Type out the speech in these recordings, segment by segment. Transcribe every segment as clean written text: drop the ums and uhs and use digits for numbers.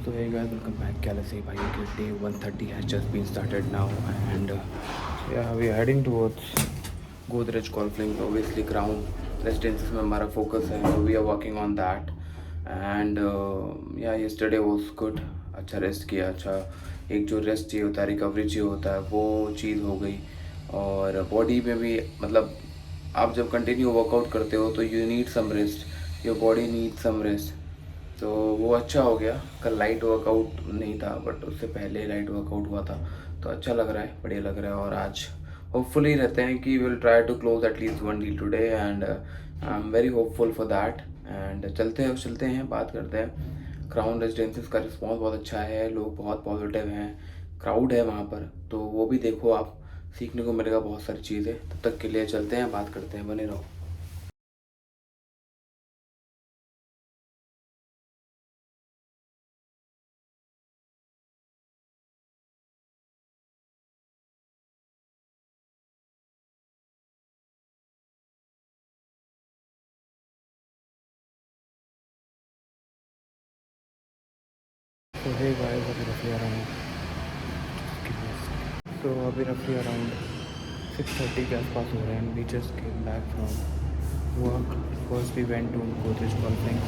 So hey guys, welcome back. क्या सही भाई के day 130 has just been started now and yeah, we are heading towards Godrej Golf Links. Obviously ground residences में हमारा focus है, so we are working on that and yeah, yesterday was good. अच्छा rest किया, अच्छा एक जो rest चाहिए होता है, रिकवरी चाहिए होता है, वो चीज़ हो गई। और बॉडी में भी मतलब आप जब कंटिन्यू वर्कआउट करते हो तो you need some rest, your body need some rest. तो वो अच्छा हो गया। कल लाइट वर्कआउट नहीं था बट उससे पहले लाइट वर्कआउट हुआ था, तो अच्छा लग रहा है, बढ़िया लग रहा है। और आज होपफुली रहते हैं कि will try to close at least one deal today and I am very hopeful for that. And चलते हैं बात करते हैं। क्राउन रेजिडेंसीज का रिस्पॉन्स बहुत अच्छा है, लोग बहुत पॉजिटिव हैं, क्राउड है वहाँ पर, तो वो भी देखो आप, सीखने को मिलेगा बहुत सारी चीज़ें। तब तक के लिए चलते हैं, बात करते हैं, बने रहो। तो हे गाइस, अभी रफली अराउंड तो अभी रफली अराउंड 6:30 के आसपास हो रहे हैं। We just came back from work. First we went to Godrej golfing,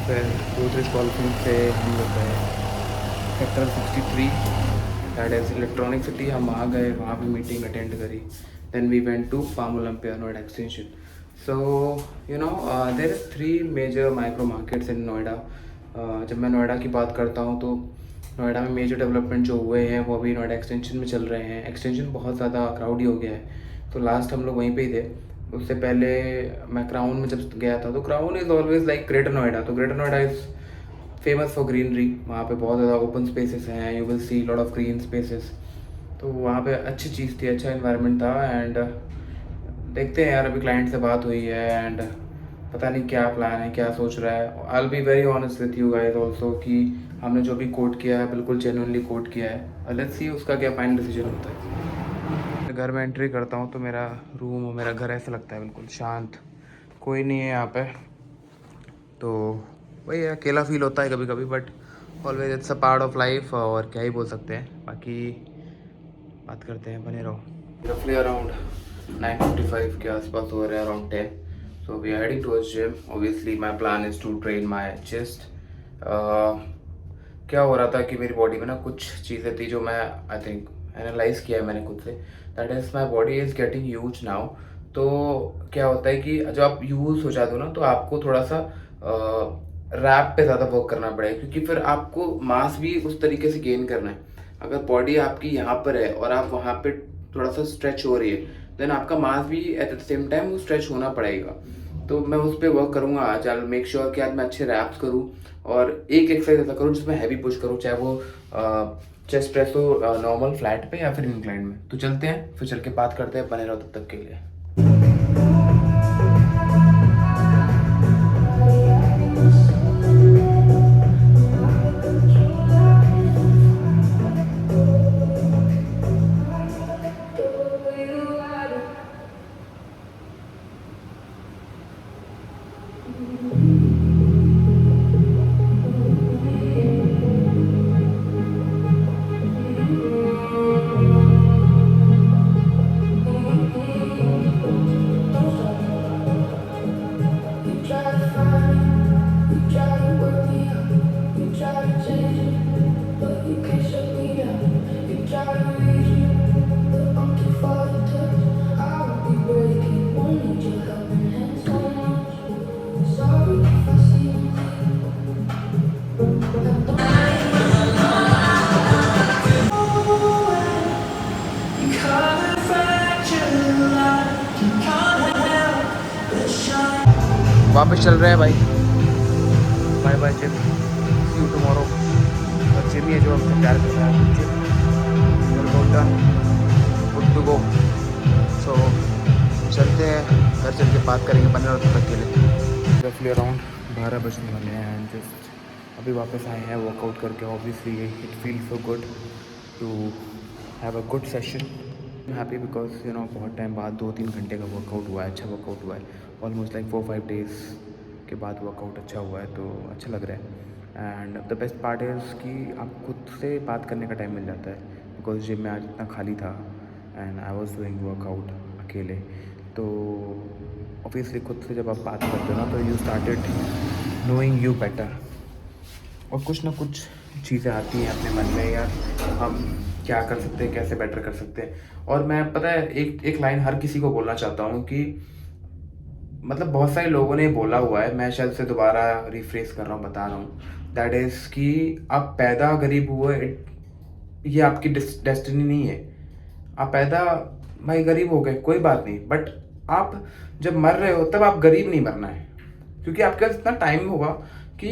फिर गोदरेज golfing से हम लोग गए sector 63, that is electronic city. हम वहाँ गए, वहाँ भी मीटिंग अटेंड करी। Then we went to palm Olympia Noida extension. So you know there are 3 major micro markets in Noida. जब मैं नोएडा की बात करता हूँ तो नोएडा में मेजर डेवलपमेंट जो हुए हैं वो अभी नोएडा एक्सटेंशन में चल रहे हैं। एक्सटेंशन बहुत ज़्यादा क्राउडी हो गया है, तो लास्ट हम लोग वहीं पे ही थे। उससे पहले मैं क्राउन में जब गया था, तो crown is always like greater Noida. तो greater Noida is famous for greenery. वहाँ पे बहुत ज़्यादा ओपन स्पेसेस हैं, you will see lot of green spaces. तो वहाँ पे अच्छी चीज़ थी, अच्छा इन्वायरमेंट था। एंड देखते हैं यार, अभी क्लाइंट से बात हुई है एंड पता नहीं क्या प्लान है, क्या सोच रहा है। I will be very honest with you guys also कि हमने जो भी कोट किया है बिल्कुल जेन्युइनली कोट किया है। लेट्स सी उसका क्या फाइनल डिसीजन होता है। घर में एंट्री करता हूँ तो मेरा रूम और मेरा घर ऐसा लगता है बिल्कुल शांत, कोई नहीं है यहाँ पे। तो वही अकेला फील होता है कभी कभी, but always it's a part of life, और क्या ही बोल सकते हैं। बाकी बात करते हैं, बने रहो। रफली अराउंड 9:55 के आसपास हो रहे हैं, around 10। So we are heading towards gym. Obviously my plan is to train my chest. क्या हो रहा था कि मेरी बॉडी में ना कुछ चीज़ें थी जो मैं आई थिंक एनालाइज किया है मैंने खुद से, that is my body is getting huge now. तो क्या होता है कि जब आप यूज हो जाते हो ना, तो आपको थोड़ा सा रैप पे ज़्यादा वर्क करना पड़ेगा, क्योंकि फिर आपको मास भी उस तरीके से गेन करना है। अगर बॉडी आपकी यहाँ पर है और आप वहाँ पे थोड़ा सा स्ट्रेच हो रही है, देन आपका मास भी एट द सेम टाइम वो स्ट्रेच होना पड़ेगा। तो मैं उस पर वर्क करूँगा आज। आई मेक श्योर कि आज मैं अच्छे रैप्स करूँ और एक एक्सरसाइज ऐसा करूँ जिसमें हैवी पुश करूँ, चाहे वो चेस्ट प्रेस हो नॉर्मल फ्लैट पे या फिर इंक्लाइन में। तो चलते हैं, फिर चल के बात करते हैं, बने रहो तब तक के लिए। वापस चल रहे हैं भाई। Bye bye gym, see you tomorrow. और जिम ही है जो हमसे प्यार कर रहा है। Gym good to go. So चलते हैं, घर चल के बात करेंगे 15 मिनट तक के लिए। रफली अराउंड 12 बजने वाले हैं एंड जस्ट अभी वापस आए हैं वर्कआउट करके। Obviously it feel so good to have a good session. Happy because you know बहुत टाइम बाद 2-3 घंटे का वर्कआउट हुआ है, अच्छा वर्कआउट हुआ है। ऑलमोस्ट लाइक 4-5 डेज़ के बाद वर्कआउट अच्छा हुआ है, तो अच्छा लग रहा है। And the best part is कि आप खुद से बात करने का टाइम मिल जाता है, बिकॉज जिम में आज इतना खाली था and I was doing workout अकेले। तो ऑब्वियसली खुद से जब आप बात करते हो ना, तो you started knowing you better, और कुछ ना कुछ चीज़ें आती हैं अपने मन में, यार हम क्या कर सकते हैं, कैसे बेटर कर सकते हैं। और मैं, पता है, एक एक लाइन हर किसी को बोलना चाहता हूँ कि मतलब बहुत सारे लोगों ने बोला हुआ है, मैं शायद से दोबारा रिफ्रेश कर रहा हूँ, बता रहा हूँ, दैट इज़ कि आप पैदा गरीब हुए, ये आपकी डेस्टिनी नहीं है। आप पैदा भाई गरीब हो गए, कोई बात नहीं, बट आप जब मर रहे हो तब आप गरीब नहीं मरना है, क्योंकि आपके पास इतना टाइम होगा कि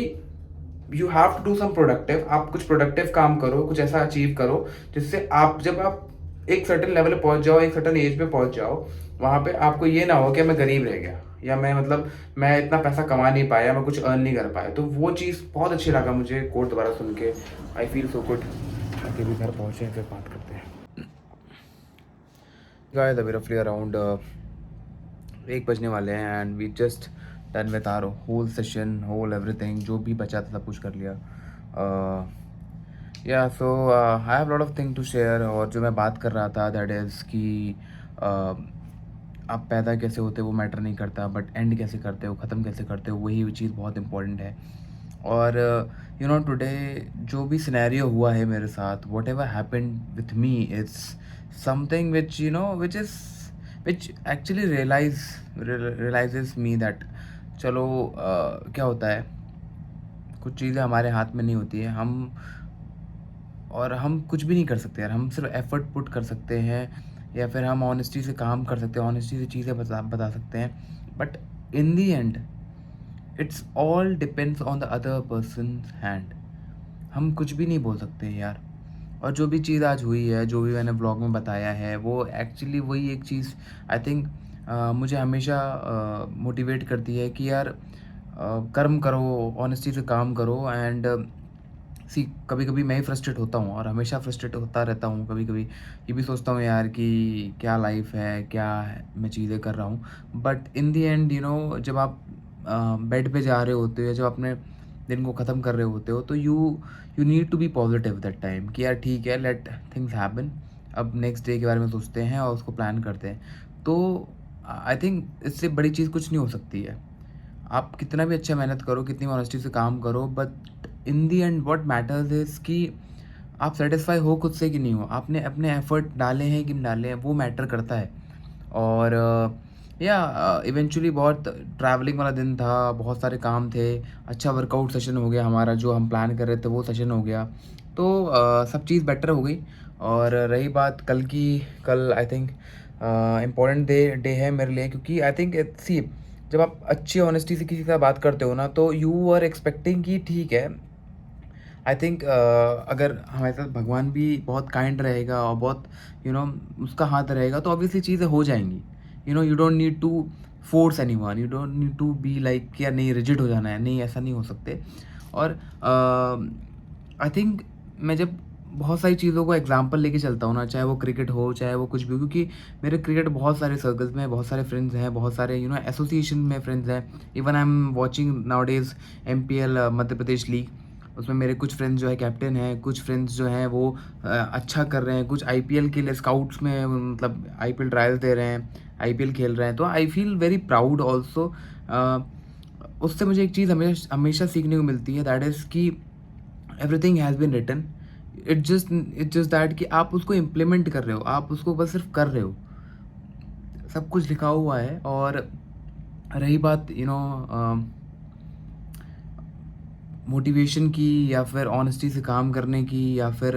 you have to do some productive. आप कुछ प्रोडक्टिव काम करो, कुछ ऐसा अचीव करो जिससे आप, जब आप एक सर्टेन लेवल पे पहुंच जाओ, एक सर्टेन एज पे पहुंच जाओ, वहां पे आपको ये ना हो कि मैं गरीब रह गया, या मैं मतलब मैं इतना पैसा कमा नहीं पाया, मैं कुछ अर्न नहीं कर पाया। तो वो चीज़ बहुत अच्छी लगा मुझे कोट दोबारा सुन के। I feel so good. बाकी भी घर पहुँचे फिर बात करते हैं। गाइस अभी रफली अराउंड 1 बजने वाले हैं and we just done with our whole session, whole everything, जो भी बचा था सब कुछ कर लिया। या so I have lot of thing to share. और जो मैं बात कर रहा था दैट इज़ कि आप पैदा कैसे होते हो वो मैटर नहीं करता, बट एंड कैसे करते हो, ख़त्म कैसे करते हो, वही चीज़ बहुत इंपॉर्टेंट है। और यू नो टुडे जो भी सिनेरियो हुआ है मेरे साथ, whatever happened with me, it's something which you know which actually realizes me that चलो क्या होता है, कुछ चीज़ें हमारे हाथ में नहीं होती है, हम कुछ भी नहीं कर सकते यार। हम सिर्फ एफर्ट पुट कर सकते हैं, या फिर हम ऑनेस्टी से काम कर सकते हैं, ऑनेस्टी से चीज़ें बता सकते हैं, but in the and it's all depends on the other persons hand. हम कुछ भी नहीं बोल सकते यार। और जो भी चीज़ आज हुई है, जो भी मैंने ब्लॉग में बताया है, वो एक्चुअली वही एक चीज़ आई थिंक मुझे हमेशा मोटिवेट करती है कि यार कर्म करो, ऑनेस्टी से काम करो। एंड सी कभी कभी मैं ही फ्रस्ट्रेट होता हूँ, और हमेशा फ्रस्ट्रेट होता रहता हूँ। कभी कभी ये भी सोचता हूँ यार कि क्या लाइफ है, क्या है, मैं चीज़ें कर रहा हूँ। But in the and you know जब आप बेड पे जा रहे होते हो, या जब अपने दिन को ख़त्म कर रहे होते हो, तो you need to be positive that time कि यार ठीक है, लेट थिंग्स हैपन। अब नेक्स्ट डे के बारे में सोचते हैं और उसको प्लान करते हैं। तो आई थिंक इससे बड़ी चीज़ कुछ नहीं हो सकती है। आप कितना भी अच्छा मेहनत करो, कितनी ऑनेस्टी से काम करो, but in the and what matters is कि आप सेटिस्फाई हो खुद से कि नहीं हो, आपने अपने एफर्ट डाले हैं कि नहीं डाले हैं, वो मैटर करता है। और या इवेंचुअली बहुत ट्रैवलिंग वाला दिन था, बहुत सारे काम थे, अच्छा वर्कआउट सेशन हो गया हमारा, जो हम प्लान कर रहे थे वो सेशन हो गया। तो सब चीज़ बेटर हो गई। और रही बात कल की, कल आई थिंक इम्पॉर्टेंट डे है मेरे लिए, क्योंकि आई थिंक सी जब आप अच्छी ऑनेस्टी से किसी से बात करते हो ना, तो यू आर एक्सपेक्टिंग कि ठीक है, आई थिंक अगर हमारे साथ भगवान भी बहुत काइंड रहेगा और बहुत यू नो उसका हाथ रहेगा, तो ऑब्वियसली चीज़ें हो जाएंगी। You don't need to force anyone, you don't need to be like कि यार नहीं रिजिड हो जाना है, नहीं ऐसा नहीं हो सकते। और आई थिंक मैं जब बहुत सारी चीज़ों को एग्जांपल लेके चलता हूँ ना, चाहे वो क्रिकेट हो, चाहे वो कुछ भी हो, क्योंकि मेरे क्रिकेट बहुत सारे सर्कल्स में बहुत सारे फ्रेंड्स हैं, बहुत सारे एसोसिएशन में फ्रेंड्स हैं। Even I am watching now days MPL Madhya Pradesh league, उसमें मेरे कुछ फ्रेंड्स जो है कैप्टन हैं, कुछ फ्रेंड्स जो हैं वो अच्छा कर रहे हैं, कुछ IPL के लिए स्काउट्स में मतलब IPL ट्रायल्स दे रहे हैं, IPL खेल रहे हैं। तो I feel very proud also. उससे मुझे एक चीज़ हमेशा हमेशा सीखने को मिलती है, दैट इज़ कि everything has been written, it just that कि आप उसको इम्प्लीमेंट कर रहे हो, आप उसको बस सिर्फ कर रहे हो। सब कुछ लिखा हुआ है। और रही बात मोटिवेशन की, या फिर ऑनेस्टी से काम करने की, या फिर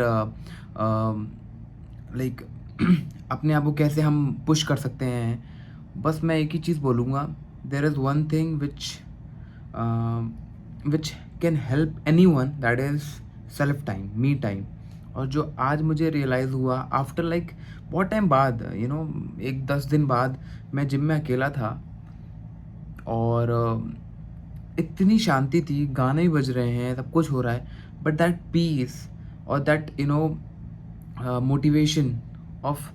लाइक अपने आप को कैसे हम पुश कर सकते हैं, बस मैं एक ही चीज़ बोलूँगा, there is one thing which can help any one, that is self time, me time. और जो आज मुझे रियलाइज़ हुआ आफ्टर लाइक बहुत टाइम बाद, एक 10 दिन बाद, मैं जिम में अकेला था, और इतनी शांति थी, गाने भी बज रहे हैं, सब कुछ हो रहा है, बट दैट पीस और that motivation of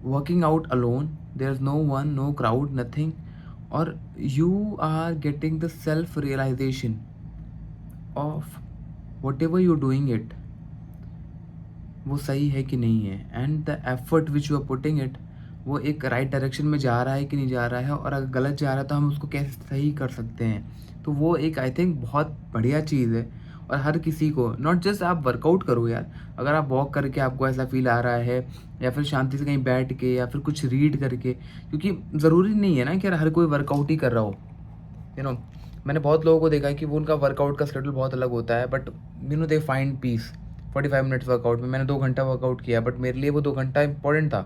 working out alone, there is no one, no crowd, nothing, और you are getting the self realisation of whatever you doing it, वो सही है कि नहीं है, and the effort which you are putting it, वो एक right direction में जा रहा है कि नहीं जा रहा है, और अगर गलत जा रहा है तो हम उसको कैसे सही कर सकते हैं। तो वो एक आई थिंक बहुत बढ़िया चीज़ है। और हर किसी को, नॉट जस्ट आप वर्कआउट करो यार, अगर आप वॉक करके आपको ऐसा फील आ रहा है, या फिर शांति से कहीं बैठ के, या फिर कुछ रीड करके, क्योंकि ज़रूरी नहीं है ना कि यार हर कोई वर्कआउट ही कर रहा हो, मैंने बहुत लोगों को देखा है कि वो उनका वर्कआउट का शेड्यूल बहुत अलग होता है, but they find peace 45 minutes workout में। मैंने 2 घंटा वर्कआउट किया, बट मेरे लिए वो 2 घंटा इंपॉर्टेंट था।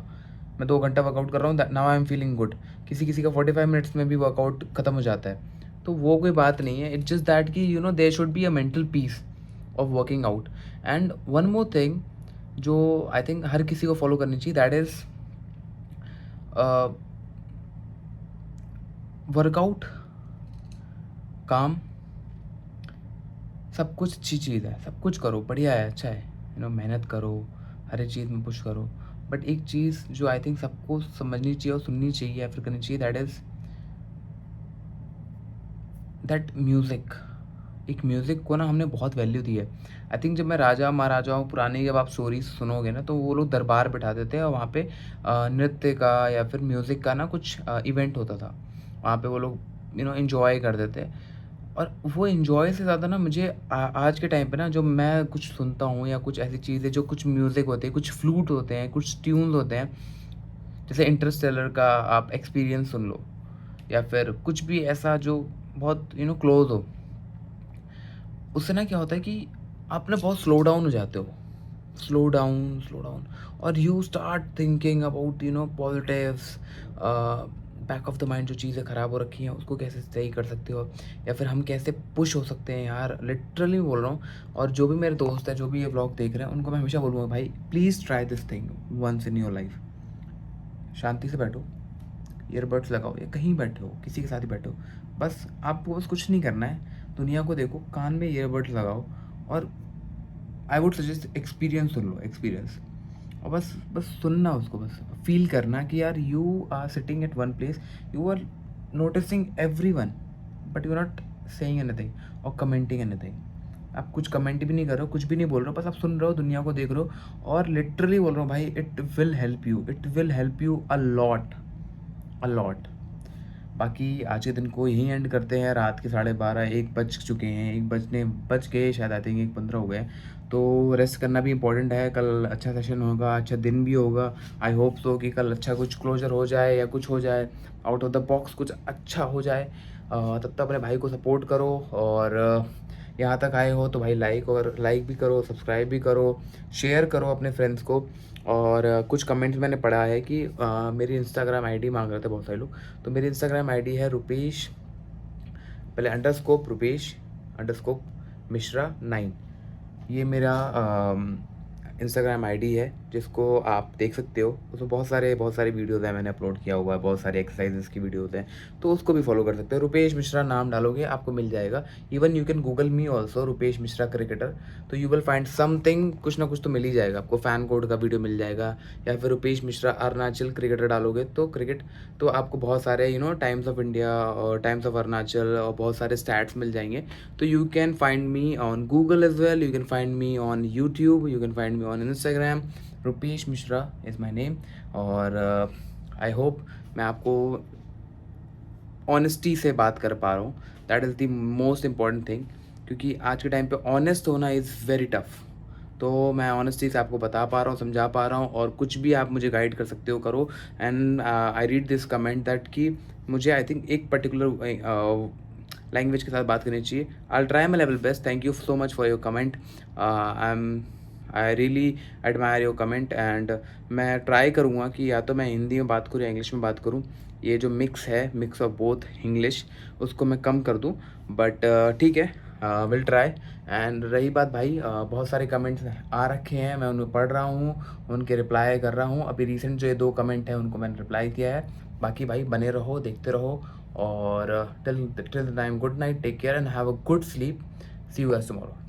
मैं 2 घंटा वर्कआउट कर रहा हूँ, now I am feeling good. किसी किसी का 45 मिनट्स में भी वर्कआउट खत्म हो जाता है, तो वो कोई बात नहीं है। इट्स जस्ट दैट कि there should be a mental peace of working out. And one more thing जो आई थिंक हर किसी को फॉलो करनी चाहिए, दैट इज़ वर्कआउट, काम, सब कुछ अच्छी चीज़ है, सब कुछ करो, बढ़िया है, अच्छा है, मेहनत करो, हर एक चीज़ में पुश करो। बट एक चीज़ जो आई थिंक सबको समझनी चाहिए और सुननी चाहिए या फिर करनी चाहिए, दैट इज़ दैट म्यूज़िक। एक म्यूज़िक को ना हमने बहुत वैल्यू दी है। आई थिंक जब मैं राजा महाराजाओं पुरानी जब आप स्टोरीज सुनोगे ना, तो वो लोग दरबार बिठा देते हैं और वहाँ पे नृत्य का या फिर म्यूज़िक का ना कुछ इवेंट होता था। वहाँ पे वो लोग एंजॉय कर देते हैं। और वो एन्जॉय से ज़्यादा ना मुझे आज के टाइम पे ना, जो मैं कुछ सुनता हूँ या कुछ ऐसी चीज़ें, जो कुछ म्यूज़िक होते हैं, कुछ फ्लूट होते हैं, कुछ ट्यून्स होते हैं, जैसे इंटरस्टेलर का आप एक्सपीरियंस सुन लो, या फिर कुछ भी ऐसा जो बहुत क्लोज हो, उससे ना क्या होता है कि आप ना बहुत स्लो डाउन हो जाते हो, स्लो डाउन, स्लो डाउन, और you start thinking about positives, back of the mind जो चीज़ें ख़राब हो रखी हैं उसको कैसे सही कर सकते हो, या फिर हम कैसे पुश हो सकते हैं यार, लिटरली बोल रहा हूँ। और जो भी मेरे दोस्त हैं, जो भी ये व्लॉग देख रहे हैं, उनको मैं हमेशा बोलूँगा, भाई please try this thing once in your life. शांति से बैठो, ईयरबड्स लगाओ, या कहीं बैठे हो, किसी के साथ ही बैठो, बस आपको बस कुछ नहीं करना है, दुनिया को देखो, कान में ईयरबड्स लगाओ, और I would suggest experience soon low, experience, और बस बस सुनना उसको, बस फील करना कि यार you are sitting at one place, you are noticing every one, but you are not saying anything और कमेंटिंग एनीथिंग। आप कुछ कमेंट भी नहीं कर रहे हो, कुछ भी नहीं बोल रहे हो, बस आप सुन रहे हो, दुनिया को देख रहे हो, और लिटरली बोल रहा हूँ भाई, it will help you, it will help you a lot, a lot. बाकी आज के दिन को यहीं एंड करते हैं। रात के 12:30 1 बज चुके हैं, 1 बज के शायद, आई थिंक 1:15 हो गए। तो रेस्ट करना भी इम्पोर्टेंट है, कल अच्छा सेशन होगा, अच्छा दिन भी होगा। आई होप सो कि कल अच्छा कुछ क्लोजर हो जाए, या कुछ हो जाए आउट ऑफ द बॉक्स, कुछ अच्छा हो जाए। तब तक अपने भाई को सपोर्ट करो, और यहाँ तक आए हो तो भाई लाइक भी करो, सब्सक्राइब भी करो, शेयर करो अपने फ्रेंड्स को। और कुछ कमेंट्स मैंने पढ़ा है कि मेरी इंस्टाग्राम आईडी मांग रहे थे बहुत सारे लोग, तो मेरी इंस्टाग्राम आईडी है रुपेश, पहले _रुपेश_मिश्रा 9। ये मेरा इंस्टाग्राम आईडी है, जिसको आप देख सकते हो। उसमें बहुत सारे वीडियोज़ हैं, मैंने अपलोड किया हुआ है, बहुत सारे एक्सरसाइजेस की वीडियोज़ हैं, तो उसको भी फॉलो कर सकते हो। रुपेश मिश्रा नाम डालोगे आपको मिल जाएगा। Even you can Google me also, Rupesh Mishra cricketer, तो यू विल फाइंड समथिंग, कुछ ना कुछ तो मिल ही जाएगा आपको। फैन कोड का वीडियो मिल जाएगा, या फिर रुपेश मिश्रा अरुणाचल क्रिकेटर डालोगे तो क्रिकेट, तो आपको बहुत सारे टाइम्स ऑफ इंडिया और टाइम्स ऑफ अरुणाचल और बहुत सारे स्टैट्स मिल जाएंगे। तो you can find me on Google as well, you can find me on YouTube, you can find me on Instagram. Rupesh Mishra is my name. और आई होप मैं आपको ऑनेस्टी से बात कर पा रहा हूँ, that is the most important thing, क्योंकि आज के टाइम पे ऑनेस्ट होना इज़ वेरी टफ। तो मैं ऑनेस्टी से आपको बता पा रहा हूँ, समझा पा रहा हूँ, और कुछ भी आप मुझे गाइड कर सकते हो, करो। And I read this comment that कि मुझे आई थिंक एक पर्टिकुलर लैंग्वेज के साथ बात करनी चाहिए। I try my level best. Thank you so much for your comment. I really admire your comment, and मैं ट्राई करूँगा कि या तो मैं हिंदी में बात करूँ या इंग्लिश में बात करूँ। ये जो मिक्स ऑफ बोथ इंग्लिश, उसको मैं कम कर दूँ, बट ठीक है, विल ट्राई। एंड रही बात भाई, बहुत सारे कमेंट्स आ रखे हैं, मैं उन्हें पढ़ रहा हूँ, उनके रिप्लाई कर रहा हूँ। अभी रिसेंट जो ये 2 कमेंट हैं उनको मैंने रिप्लाई किया है। बाकी भाई बने रहो, देखते रहो, और till the time, good night, take care and have a good sleep. See you guys tomorrow.